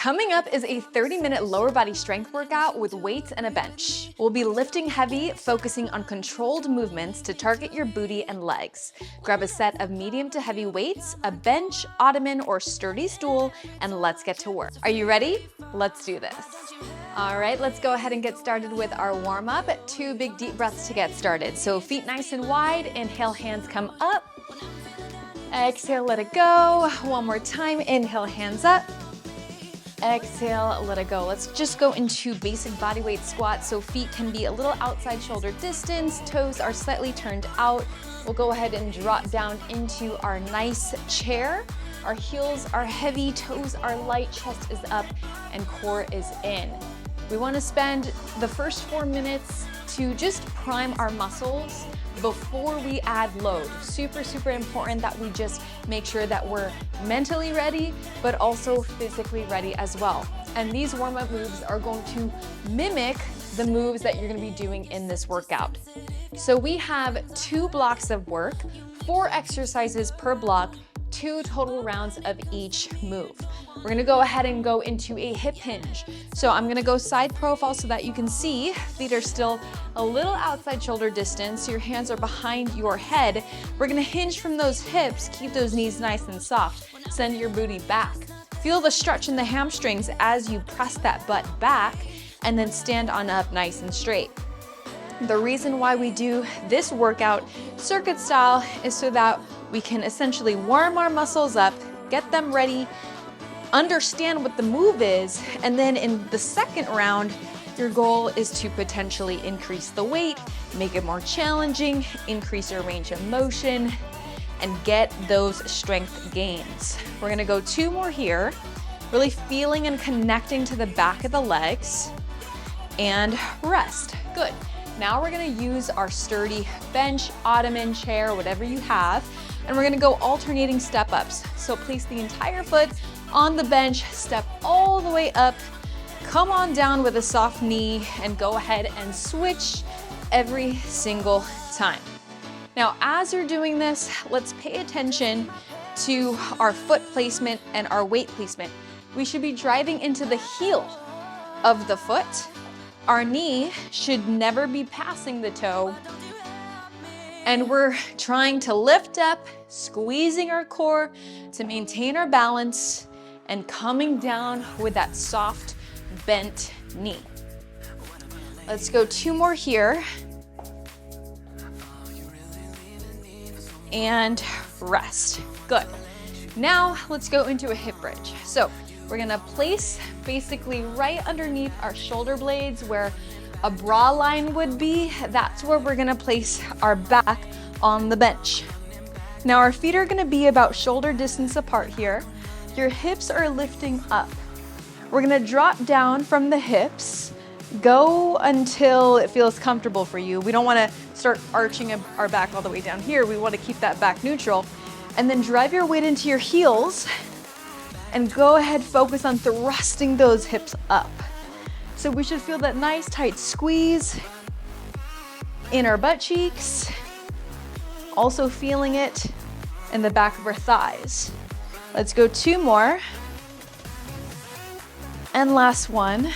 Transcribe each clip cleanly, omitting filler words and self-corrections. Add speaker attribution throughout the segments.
Speaker 1: Coming up is a 30-minute lower body strength workout with weights and a bench. We'll be lifting heavy, focusing on controlled movements to target your booty and legs. Grab a set of medium to heavy weights, a bench, ottoman, or sturdy stool, and let's get to work. Are you ready? Let's do this. All right, let's go ahead and get started with our warm-up. 2 big deep breaths to get started. So feet nice and wide, inhale, hands come up. Exhale, let it go. One more time, inhale, hands up. Exhale, let it go. Let's just go into basic bodyweight squat. So feet can be a little outside shoulder distance, toes are slightly turned out. We'll go ahead and drop down into our nice chair. Our heels are heavy, toes are light, chest is up, and core is in. We want to spend the first 4 minutes to just prime our muscles before we add load. Super, super important that we just make sure that we're mentally ready, but also physically ready as well. And these warm-up moves are going to mimic the moves that you're gonna be doing in this workout. So we have 2 blocks of work, 4 exercises per block, 2 total rounds of each move. We're gonna go ahead and go into a hip hinge. So I'm gonna go side profile so that you can see feet are still a little outside shoulder distance. Your hands are behind your head. We're gonna hinge from those hips, keep those knees nice and soft. Send your booty back. Feel the stretch in the hamstrings as you press that butt back, and then stand on up nice and straight. The reason why we do this workout circuit style is so that we can essentially warm our muscles up, get them ready, understand what the move is, and then in the second round, your goal is to potentially increase the weight, make it more challenging, increase your range of motion, and get those strength gains. We're gonna go 2 more here, really feeling and connecting to the back of the legs, and rest. Good. Now we're gonna use our sturdy bench, ottoman, chair, whatever you have, and we're gonna go alternating step ups. So place the entire foot on the bench, step all the way up, come on down with a soft knee, and go ahead and switch every single time. Now, as you're doing this, let's pay attention to our foot placement and our weight placement. We should be driving into the heel of the foot. Our knee should never be passing the toe. And we're trying to lift up, squeezing our core to maintain our balance, and coming down with that soft, bent knee. Let's go 2 more here. And rest. Good. Now let's go into a hip bridge. So we're gonna place basically right underneath our shoulder blades where a bra line would be. That's where we're gonna place our back on the bench. Now our feet are gonna be about shoulder distance apart here. Your hips are lifting up. We're gonna drop down from the hips, go until it feels comfortable for you. We don't wanna start arching our back all the way down here. We wanna keep that back neutral. And then drive your weight into your heels and go ahead, focus on thrusting those hips up. So we should feel that nice tight squeeze in our butt cheeks, also feeling it in the back of our thighs. Let's go 2 more. And last one.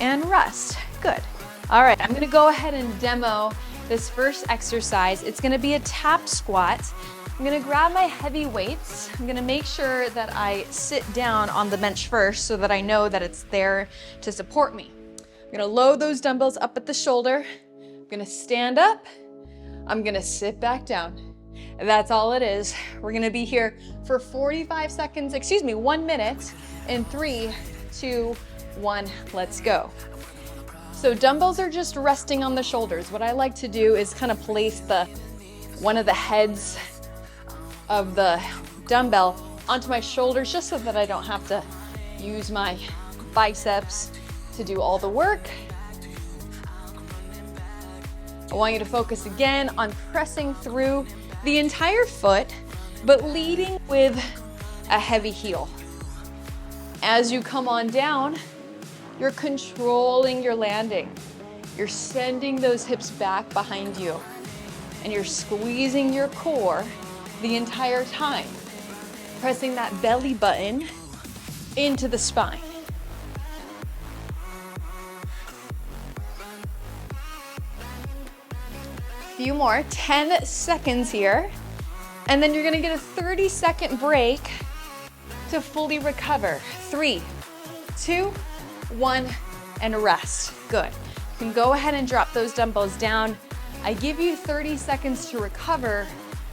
Speaker 1: And rest. Good. All right, I'm gonna go ahead and demo this first exercise. It's gonna be a tap squat. I'm gonna grab my heavy weights. I'm gonna make sure that I sit down on the bench first so that I know that it's there to support me. I'm gonna load those dumbbells up at the shoulder. I'm gonna stand up. I'm gonna sit back down. That's all it is. We're gonna be here for 45 seconds, 1 minute, in 3, 2, 1, let's go. So dumbbells are just resting on the shoulders. What I like to do is kind of place one of the heads of the dumbbell onto my shoulders just so that I don't have to use my biceps to do all the work. I want you to focus again on pressing through the entire foot, but leading with a heavy heel. As you come on down, you're controlling your landing. You're sending those hips back behind you, and you're squeezing your core the entire time, pressing that belly button into the spine. Few more, 10 seconds here. And then you're gonna get a 30-second break to fully recover. 3, 2, 1, and rest. Good. You can go ahead and drop those dumbbells down. I give you 30 seconds to recover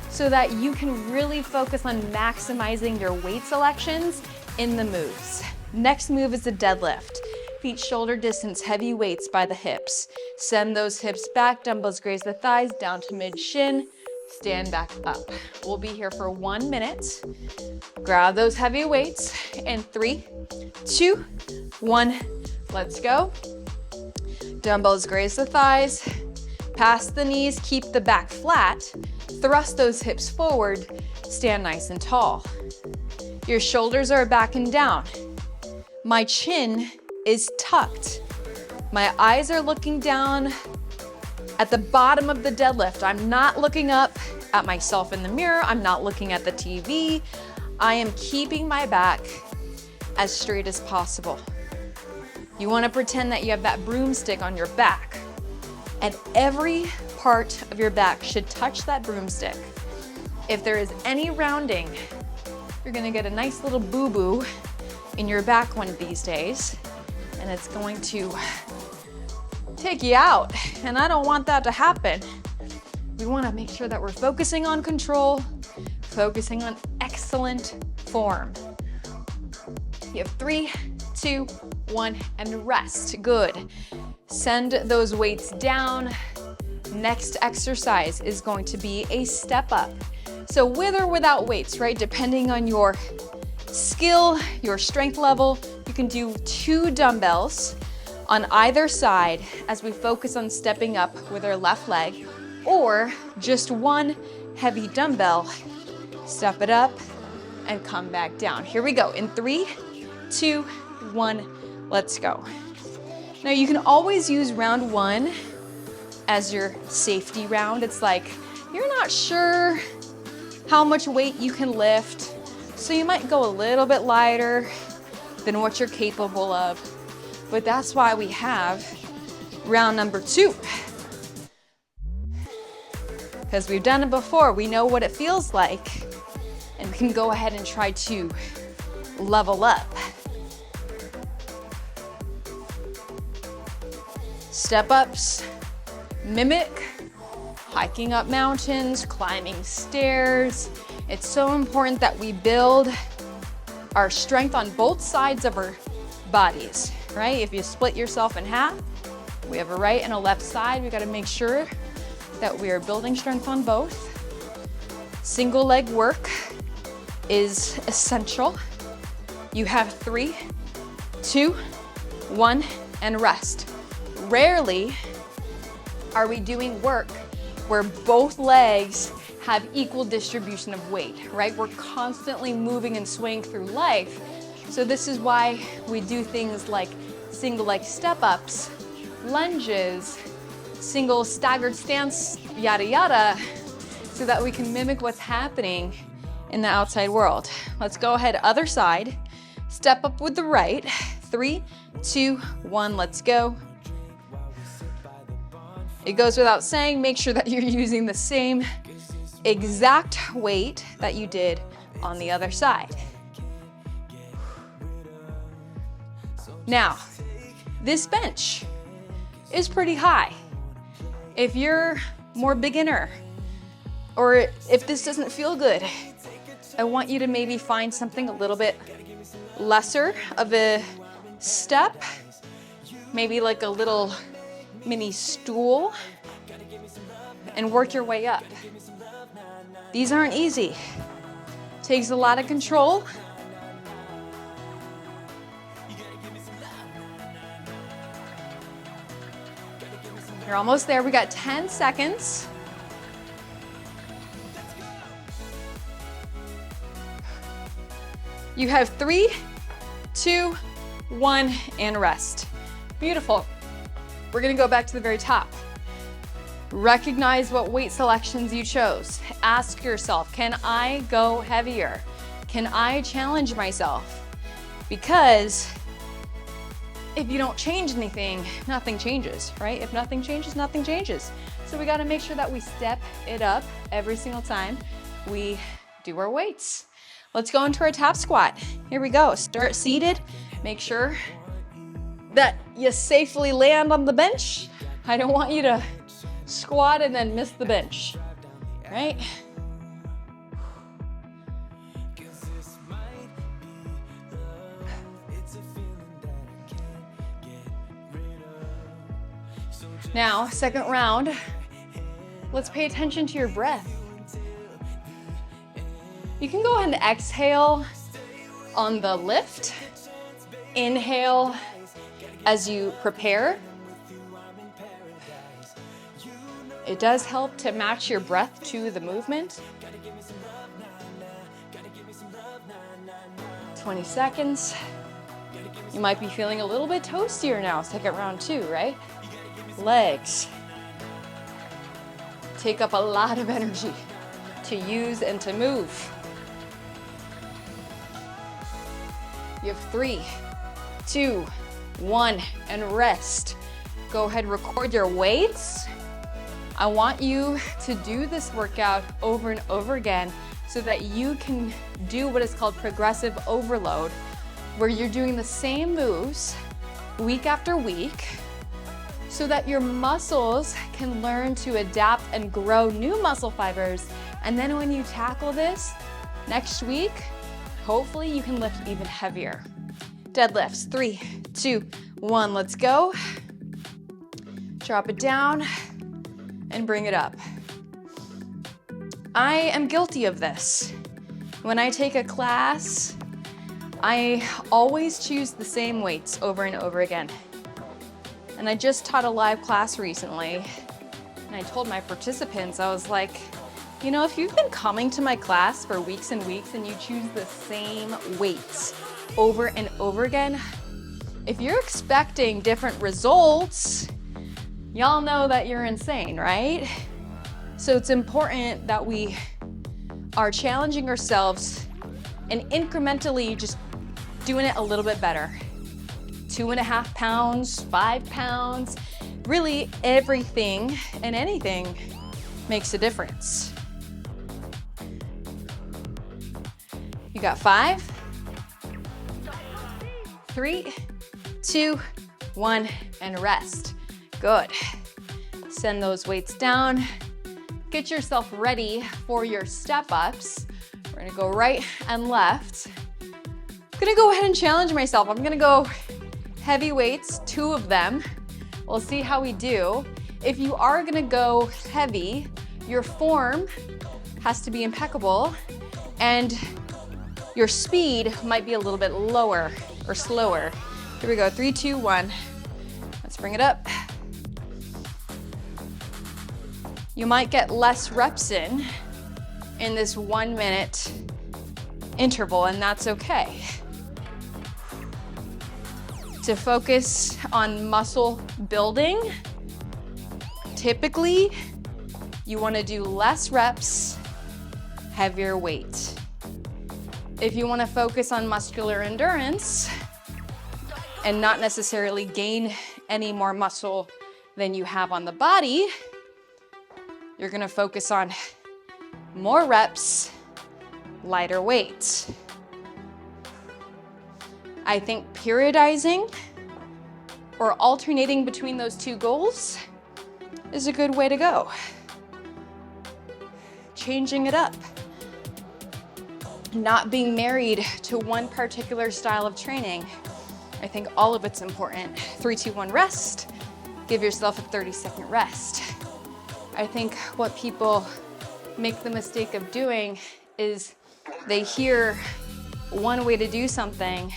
Speaker 1: so that you can really focus on maximizing your weight selections in the moves. Next move is the deadlift. Feet shoulder distance, heavy weights by the hips. Send those hips back, dumbbells graze the thighs, down to mid shin, stand back up. We'll be here for 1 minute. Grab those heavy weights in 3, 2, 1, let's go. Dumbbells graze the thighs, pass the knees, keep the back flat, thrust those hips forward, stand nice and tall. Your shoulders are back and down. My chin is tucked. My eyes are looking down at the bottom of the deadlift. I'm not looking up at myself in the mirror. I'm not looking at the TV. I am keeping my back as straight as possible. You want to pretend that you have that broomstick on your back, and every part of your back should touch that broomstick. If there is any rounding, you're gonna get a nice little boo-boo in your back one of these days, and it's going to take you out, and I don't want that to happen. We want to make sure that we're focusing on control, focusing on excellent form. You have 3, 2, 1, and rest. Good. Send those weights down. Next exercise is going to be a step up. So with or without weights, right? Depending on your skill, your strength level, you can do 2 dumbbells on either side as we focus on stepping up with our left leg, or just 1 heavy dumbbell, step it up and come back down. Here we go, in 3, 2, 1, let's go. Now you can always use round 1 as your safety round. It's like, you're not sure how much weight you can lift, so you might go a little bit lighter than what you're capable of. But that's why we have round number 2. Because we've done it before, we know what it feels like, and we can go ahead and try to level up. Step ups, mimic, hiking up mountains, climbing stairs. It's so important that we build our strength on both sides of our bodies, right? If you split yourself in half, we have a right and a left side. We got to make sure that we are building strength on both. Single leg work is essential. You have 3, 2, 1, and rest. Rarely are we doing work where both legs have equal distribution of weight, right? We're constantly moving and swaying through life. So this is why we do things like single leg step ups, lunges, single staggered stance, yada yada, so that we can mimic what's happening in the outside world. Let's go ahead, other side. Step up with the right. 3, 2, 1, let's go. It goes without saying, make sure that you're using the same exact weight that you did on the other side. Now, this bench is pretty high. If you're more beginner, or if this doesn't feel good, I want you to maybe find something a little bit lesser of a step, maybe like a little mini stool, and work your way up. These aren't easy. Takes a lot of control. You're almost there. We got 10 seconds. You have 3, 2, 1, and rest. Beautiful. We're gonna go back to the very top. Recognize what weight selections you chose. Ask yourself, can I go heavier? Can I challenge myself? because if you don't change anything, nothing changes, right? If nothing changes, nothing changes. So we gotta make sure that we step it up every single time we do our weights. Let's go into our top squat. Here we go. Start seated. Make sure that you safely land on the bench. I don't want you to squat and then miss the bench, right? Now, second round, let's pay attention to your breath. You can go ahead and exhale on the lift, inhale as you prepare. It does help to match your breath to the movement. 20 seconds. You might be feeling a little bit toastier now, second round too, right? Legs take up a lot of energy to use and to move. You have 3, 2, 1, and rest. Go ahead, record your weights. I want you to do this workout over and over again so that you can do what is called progressive overload, where you're doing the same moves week after week, so that your muscles can learn to adapt and grow new muscle fibers. And then when you tackle this next week, hopefully you can lift even heavier. Deadlifts, 3, 2, 1, let's go. Drop it down and bring it up. I am guilty of this. When I take a class, I always choose the same weights over and over again. And I just taught a live class recently, and I told my participants, I was like, you know, if you've been coming to my class for weeks and weeks and you choose the same weights over and over again, if you're expecting different results, y'all know that you're insane, right? So it's important that we are challenging ourselves and incrementally just doing it a little bit better. 2.5 pounds, 5 pounds, really everything and anything makes a difference. You got 5, 3, 2, 1, and rest. Good. Send those weights down. Get yourself ready for your step-ups. We're gonna go right and left. I'm gonna go ahead and challenge myself. I'm gonna go heavy weights, 2 of them. We'll see how we do. If you are gonna go heavy, your form has to be impeccable and your speed might be a little bit lower or slower. Here we go, 3, 2, 1. Let's bring it up. You might get less reps in this 1 minute interval, and that's okay. To focus on muscle building, typically you want to do less reps, heavier weight. If you want to focus on muscular endurance and not necessarily gain any more muscle than you have on the body, you're going to focus on more reps, lighter weight. I think periodizing or alternating between those 2 goals is a good way to go. Changing it up. Not being married to one particular style of training. I think all of it's important. 3, 2, 1, rest. Give yourself a 30-second rest. I think what people make the mistake of doing is they hear one way to do something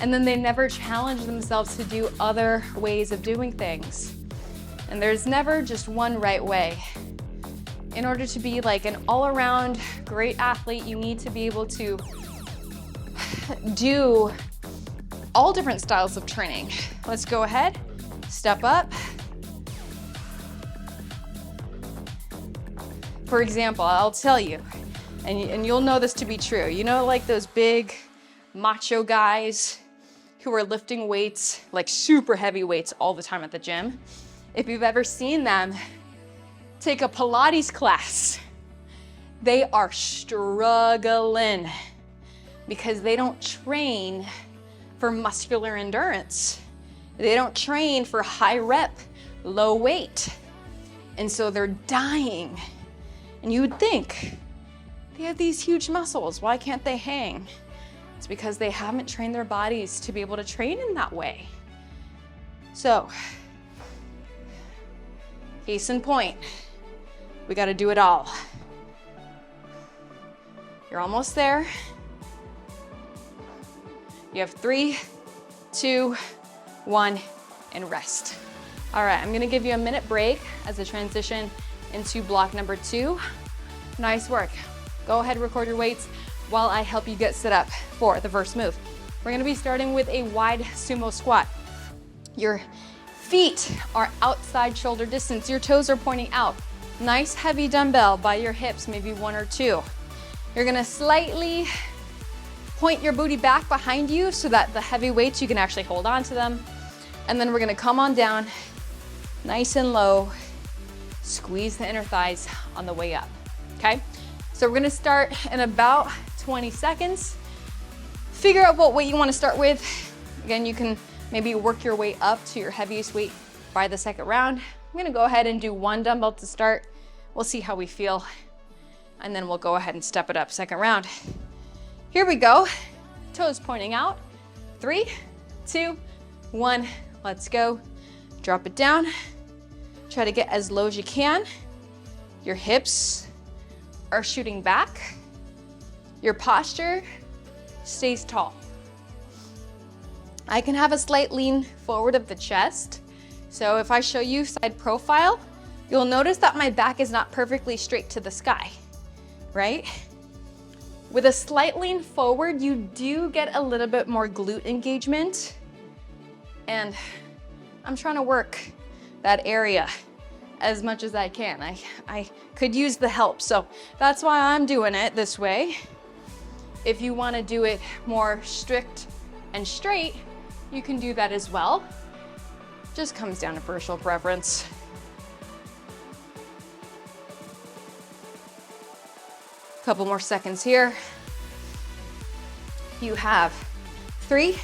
Speaker 1: and then they never challenge themselves to do other ways of doing things. And there's never just one right way. In order to be like an all-around great athlete, you need to be able to do all different styles of training. Let's go ahead, step up. For example, I'll tell you, and you'll know this to be true. You know, like those big macho guys who are lifting weights, like super heavy weights all the time at the gym, if you've ever seen them take a Pilates class, they are struggling because they don't train for muscular endurance. They don't train for high rep, low weight. And so they're dying. And you would think, they have these huge muscles, why can't they hang? It's because they haven't trained their bodies to be able to train in that way. So, case in point, we gotta do it all. You're almost there. You have 3, 2, 1, and rest. All right, I'm gonna give you a minute break as a transition into block number 2. Nice work. Go ahead, record your weights while I help you get set up for the first move. We're gonna be starting with a wide sumo squat. Your feet are outside shoulder distance. Your toes are pointing out. Nice heavy dumbbell by your hips, maybe 1 or 2. You're gonna slightly point your booty back behind you so that the heavy weights, you can actually hold on to them. And then we're gonna come on down, nice and low, squeeze the inner thighs on the way up, okay? So we're gonna start in about 20 seconds. Figure out what weight you wanna start with. Again, you can maybe work your way up to your heaviest weight by the second round. I'm gonna go ahead and do 1 dumbbell to start. We'll see how we feel. And then we'll go ahead and step it up second round. Here we go. Toes pointing out. 3, 2, 1, let's go. Drop it down. Try to get as low as you can. Your hips are shooting back. Your posture stays tall. I can have a slight lean forward of the chest. So if I show you side profile, you'll notice that my back is not perfectly straight to the sky, right? With a slight lean forward, you do get a little bit more glute engagement. And I'm trying to work that area as much as I can. I could use the help, so that's why I'm doing it this way. If you wanna do it more strict and straight, you can do that as well. Just comes down to personal preference. Couple more seconds here. You have 3,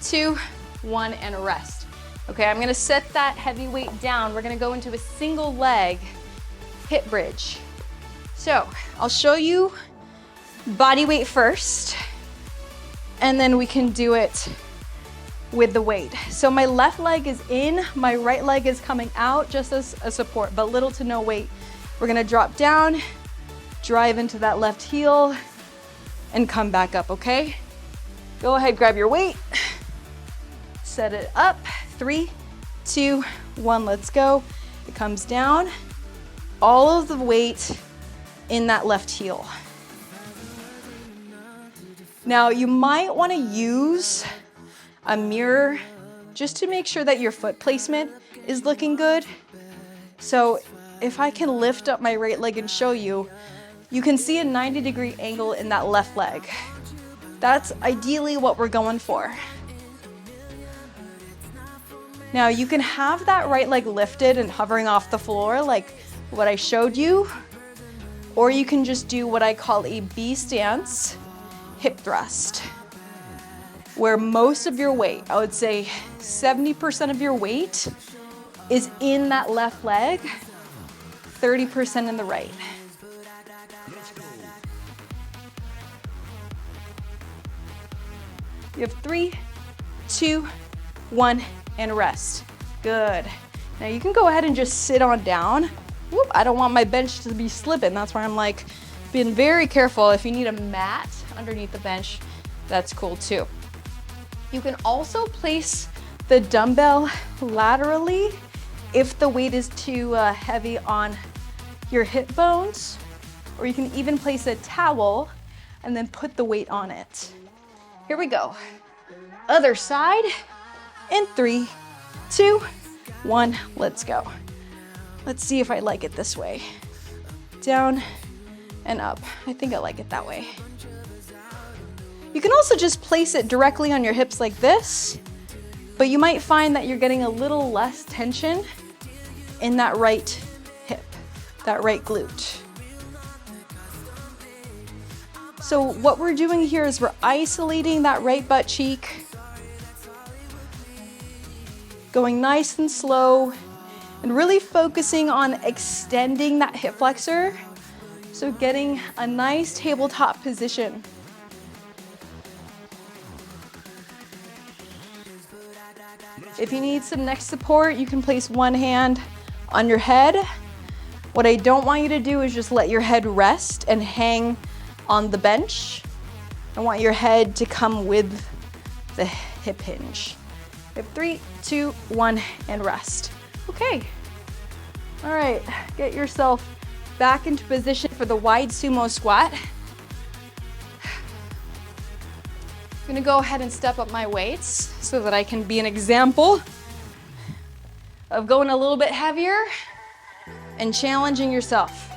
Speaker 1: 2, 1, and rest. Okay, I'm gonna set that heavy weight down. We're gonna go into a single leg hip bridge. So I'll show you body weight first, and then we can do it with the weight. So my left leg is in, my right leg is coming out just as a support, but little to no weight. We're gonna drop down, drive into that left heel, and come back up, okay? Go ahead, grab your weight, set it up. 3, 2, 1, let's go. It comes down, all of the weight in that left heel. Now you might wanna use a mirror just to make sure that your foot placement is looking good. So if I can lift up my right leg and show you, you can see a 90-degree angle in that left leg. That's ideally what we're going for. Now you can have that right leg lifted and hovering off the floor like what I showed you, or you can just do what I call a B stance hip thrust, where most of your weight, I would say 70% of your weight is in that left leg, 30% in the right. You have 3, 2, 1, and rest. Good. Now you can go ahead and just sit on down. Whoop, I don't want my bench to be slipping. That's why I'm like being very careful. If you need a mat underneath the bench, that's cool too. You can also place the dumbbell laterally if the weight is too heavy on your hip bones, or you can even place a towel and then put the weight on it. Here we go. Other side in 3, 2, 1, let's go. Let's see if I like it this way. Down and up. I think I like it that way.
Speaker 2: You can also just place it directly on your hips like this, but you might find that you're getting a little less tension in that right hip, that right glute. So what we're doing here is we're isolating that right butt cheek, going nice and slow, and really focusing on extending that hip flexor. So getting a nice tabletop position. If you need some neck support, you can place one hand on your head. What I don't want you to do is just let your head rest and hang on the bench. I want your head to come with the hip hinge. We have 3, 2, 1, and rest. Okay. All right, get yourself back into position for the wide sumo squat. I'm gonna go ahead and step up my weights so that I can be an example of going a little bit heavier and challenging yourself.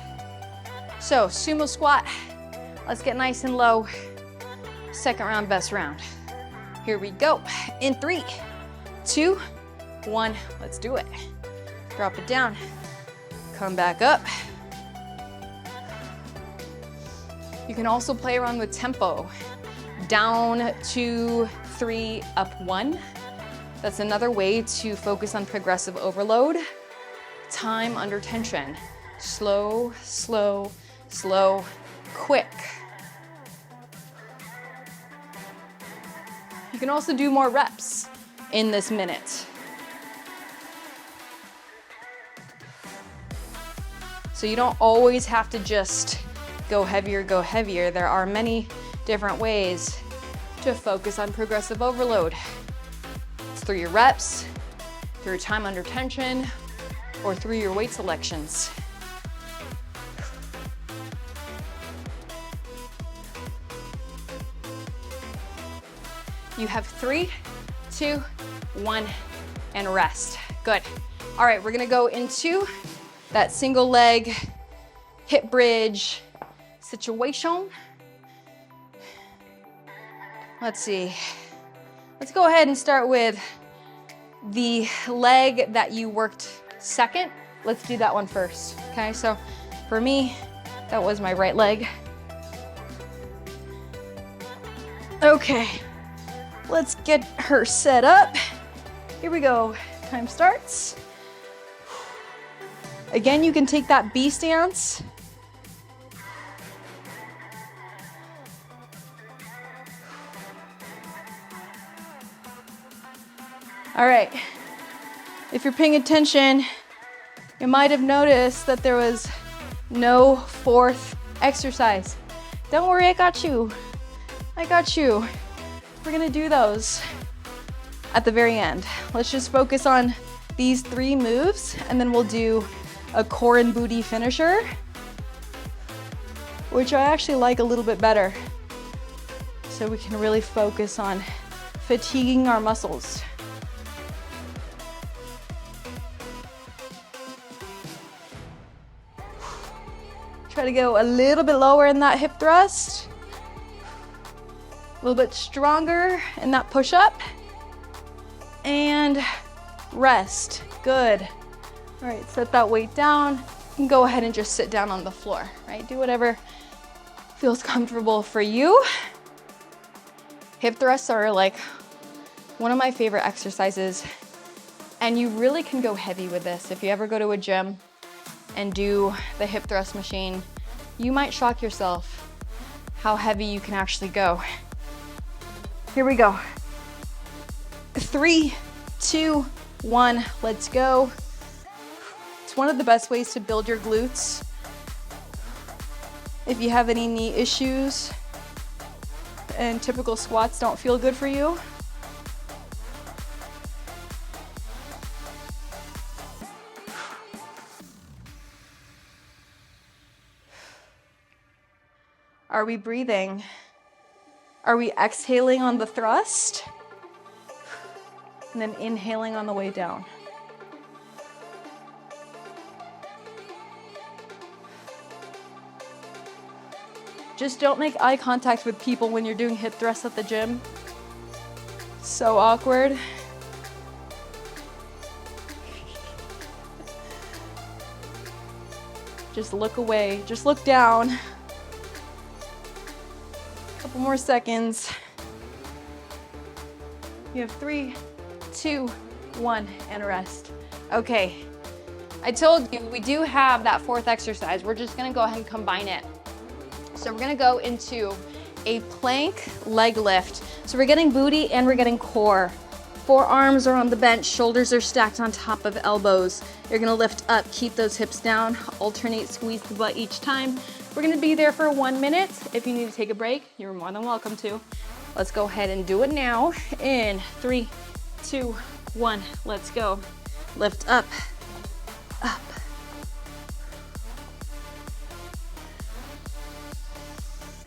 Speaker 2: So, sumo squat. Let's get nice and low. Second round, best round. Here we go. In 3, 2, 1, let's do it. Drop it down. Come back up. You can also play around with tempo. Down 2, 3, up 1. That's another way to focus on progressive overload. Time under tension. Slow, slow, slow, quick. You can also do more reps in this minute. So you don't always have to just go heavier, go heavier. There are many different ways to focus on progressive overload. It's through your reps, through time under tension, or through your weight selections. You have 3, 2, 1, and rest. Good. All right, we're gonna go into that single leg hip bridge situation. Let's see. Let's go ahead and start with the leg that you worked second. Let's do that one first, okay? So for me, that was my right leg. Okay. Let's get her set up. Here we go. Time starts. Again, you can take that B stance. All right. If you're paying attention, you might have noticed that there was no fourth exercise. Don't worry, I got you. I got you. We're gonna do those at the very end. Let's just focus on these 3 moves, and then we'll do a core and booty finisher, which I actually like a little bit better. So we can really focus on fatiguing our muscles. Try to go a little bit lower in that hip thrust. A little bit stronger in that push-up. And rest. Good. All right, set that weight down. And go ahead and just sit down on the floor, right? Do whatever feels comfortable for you. Hip thrusts are like one of my favorite exercises. And you really can go heavy with this. If you ever go to a gym and do the hip thrust machine, you might shock yourself how heavy you can actually go. Here we go. 3, 2, 1, let's go. It's one of the best ways to build your glutes. If you have any knee issues and typical squats don't feel good for you, are we breathing? Are we exhaling on the thrust? And then inhaling on the way down. Just don't make eye contact with people when you're doing hip thrusts at the gym. So awkward. Just look away, just look down. Couple more seconds. You have 3, 2, 1, and rest. Okay, I told you we do have that fourth exercise. We're just gonna go ahead and combine it. So we're gonna go into a plank leg lift. So we're getting booty and we're getting core. Forearms are on the bench, shoulders are stacked on top of elbows. You're gonna lift up, keep those hips down, alternate squeeze the butt each time. We're gonna be there for 1 minute. If you need to take a break, you're more than welcome to. Let's go ahead and do it now. In 3, 2, 1, let's go. Lift up, up.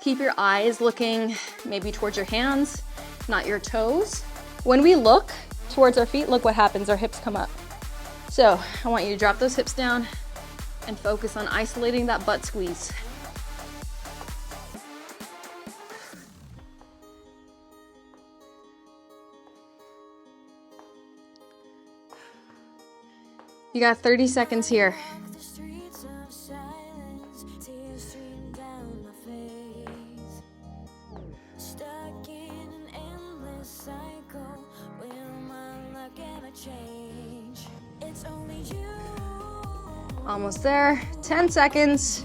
Speaker 2: Keep your eyes looking maybe towards your hands, not your toes. When we look towards our feet, look what happens, our hips come up. So I want you to drop those hips down and focus on isolating that butt squeeze. You got 30 seconds here. Almost there, 10 seconds.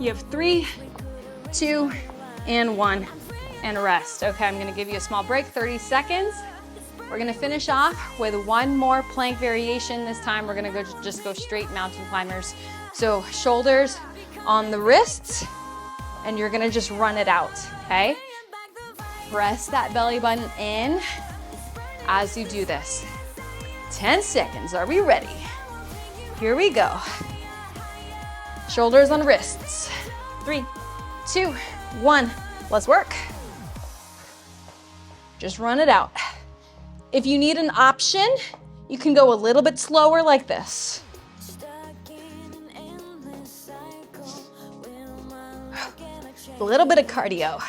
Speaker 2: You have 3, 2, and 1, and rest. Okay, I'm gonna give you a small break, 30 seconds. We're gonna finish off with one more plank variation. This time we're gonna just go straight mountain climbers. So shoulders on the wrists, and you're gonna just run it out, okay? Press that belly button in as you do this. 10 seconds, are we ready? Here we go. Shoulders on wrists. 3, 2, 1, let's work. Just run it out. If you need an option, you can go a little bit slower like this. A little bit of cardio.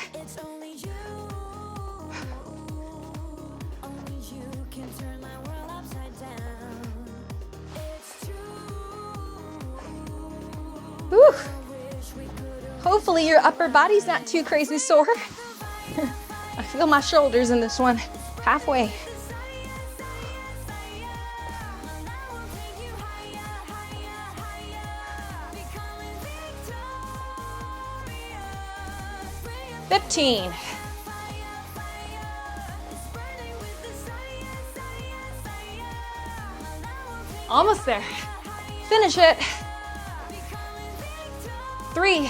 Speaker 2: Whew. Hopefully your upper body's not too crazy sore. I feel my shoulders in this one, halfway. $15. Almost there. Finish it. 3,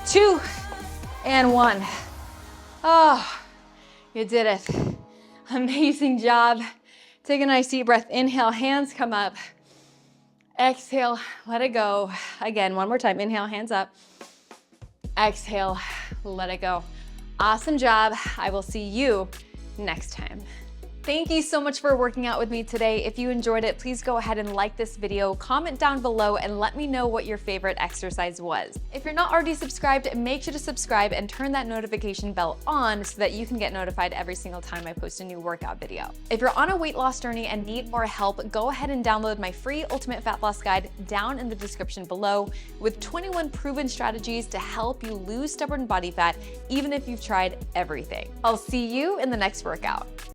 Speaker 2: 2, and 1. Oh, you did it. Amazing job. Take a nice deep breath. Inhale, hands come up. Exhale, let it go. Again, one more time. Inhale, hands up. Exhale, let it go. Awesome job. I will see you next time. Thank you so much for working out with me today. If you enjoyed it, please go ahead and like this video, comment down below, and let me know what your favorite exercise was. If you're not already subscribed, make sure to subscribe and turn that notification bell on so that you can get notified every single time I post a new workout video. If you're on a weight loss journey and need more help, go ahead and download my free Ultimate Fat Loss Guide down in the description below with 21 proven strategies to help you lose stubborn body fat, even if you've tried everything. I'll see you in the next workout.